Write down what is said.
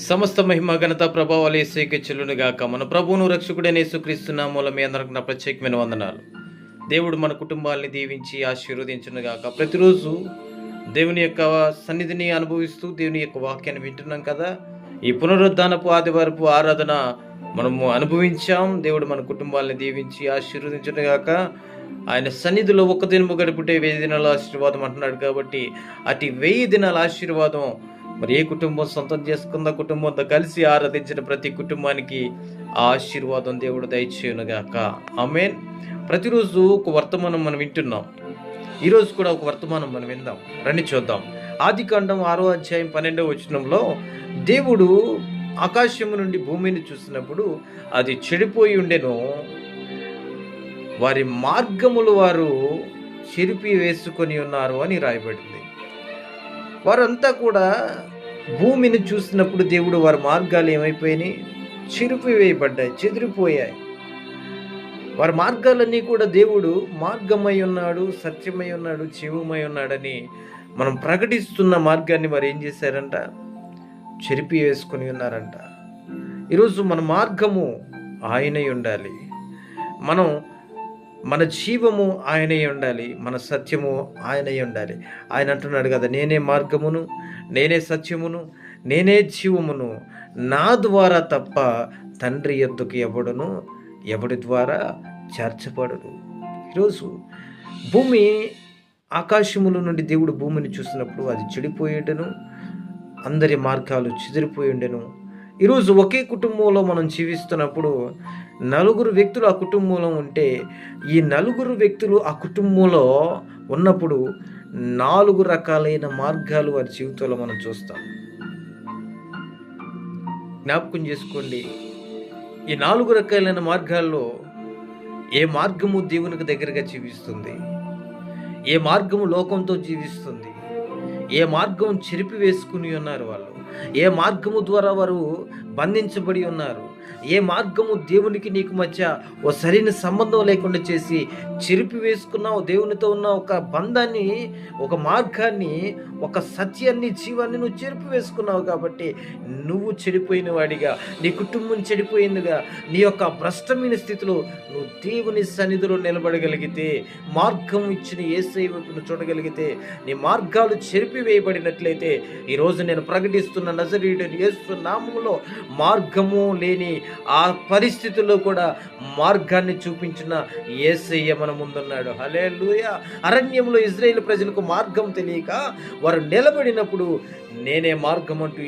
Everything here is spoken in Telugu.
సమస్త మహిమ ఘనత ప్రభావాలు యేసుకే చెల్లును గాక. మన ప్రభువును రక్షకుడైన యేసుక్రీస్తు నామములో మీ అందరికి నా ప్రత్యేకమైన వందనాలు. దేవుడు మన కుటుంబాలని దీవించి ఆశీర్వదించును గాక. ప్రతిరోజు దేవుని యొక్క సన్నిధిని అనుభవిస్తూ దేవుని యొక్క వాక్యాన్ని వింటున్నాం కదా. ఈ పునరుద్ధానపు ఆదివారపు ఆరాధన మనము అనుభవించాం. దేవుడు మన కుటుంబాలని దీవించి ఆశీర్వదించును గాక. ఆయన సన్నిధిలో ఒక్క దినము గడుపుటే 1000 దినాల ఆశీర్వాదం అంటున్నాడు కాబట్టి అటు 1000 దినాల ఆశీర్వాదం మరి ఏ కుటుంబం సొంతం చేసుకున్న కుటుంబంతో కలిసి ఆరాధించిన ప్రతి కుటుంబానికి ఆ ఆశీర్వాదం దేవుడు దయచేయునుగాక. ఆమేన్. ప్రతిరోజు ఒక వర్తమానం మనం వింటున్నాం. ఈరోజు కూడా ఒక వర్తమానం మనం విందాం. రండి చూద్దాం. ఆదికాండం 6వ అధ్యాయం 12వ వచనంలో దేవుడు ఆకాశము నుండి భూమిని చూసినప్పుడు అది చెడిపోయి ఉండెను, వారి మార్గములు వారు చెరిపి వేసుకొని ఉన్నారు అని రాయబడింది. వారంతా కూడా భూమిని చూసినప్పుడు దేవుడు వారి మార్గాలు ఏమైపోయినాయి? చెరిపివేయబడ్డాయి, చెదిరిపోయాయి. వారి మార్గాలన్నీ కూడా దేవుడు మార్గమై ఉన్నాడు, సత్యమై ఉన్నాడు, జీవమై ఉన్నాడని మనం ప్రకటిస్తున్న మార్గాన్ని వారు ఏం చేశారంట? చెరిపి వేసుకొని ఉన్నారంట. ఈరోజు మన మార్గము ఆయనై ఉండాలి, మన జీవము ఆయనే ఉండాలి, మన సత్యము ఆయనే ఉండాలి. ఆయన అంటున్నాడు కదా, నేనే మార్గమును, నేనే సత్యమును, నేనే జీవమును, నా ద్వారా తప్ప తండ్రి యొద్దకు ఎవడి ద్వారా చేర్చబడడు. ఈరోజు భూమి ఆకాశముల నుండి దేవుడు భూమిని చూసినప్పుడు అది చెడిపోయేటను, అందరి మార్గాలు చెదిరిపోయి ఉండెను. ఈరోజు ఒకే కుటుంబంలో మనం జీవిస్తున్నప్పుడు 4 వ్యక్తులు ఆ కుటుంబంలో ఉంటే, ఈ 4 వ్యక్తులు ఆ కుటుంబంలో ఉన్నప్పుడు 4 రకాలైన మార్గాలు వారి జీవితంలో మనం చూస్తాం. జ్ఞాపకం చేసుకోండి, ఈ 4 రకాలైన మార్గాల్లో ఏ మార్గము దేవునికి దగ్గరగా జీవిస్తుంది, ఏ మార్గము లోకంతో జీవిస్తుంది, ఏ మార్గం చెరిపి వేసుకుని ఉన్నారు వాళ్ళు, ఏ మార్గము ద్వారా వారు బంధించబడి ఉన్నారు, ఏ మార్గము దేవునికి నీకు మధ్య ఓ సరైన సంబంధం లేకుండా చేసి చెరిపి వేసుకున్నావు. దేవునితో ఉన్న ఒక బంధాన్ని, ఒక మార్గాన్ని, ఒక సత్యాన్ని, జీవాన్ని నువ్వు చెరిపి వేసుకున్నావు. కాబట్టి నువ్వు చెడిపోయిన వాడిగా, నీ కుటుంబం చెడిపోయిందిగా, నీ యొక్క భ్రష్టమైన స్థితిలో నువ్వు దేవుని సన్నిధిలో నిలబడగలిగితే, మార్గం ఇచ్చిన యేసయ్య వైపును చూడగలిగితే, నీ మార్గాలు చెరిపి వేయబడినట్లయితే, ఈరోజు నేను ప్రకటిస్తున్న నజరేయుడైన యేసు నామములో మార్గము లేని ఆ పరిస్థితుల్లో కూడా మార్గాన్ని చూపించిన యేసయ్య మన ముందున్నాడు. హల్లెలూయా. అరణ్యంలో ఇశ్రాయేలు ప్రజలకు మార్గం తెలియక వారు నిలబడినప్పుడు నేనే మార్గం అంటూ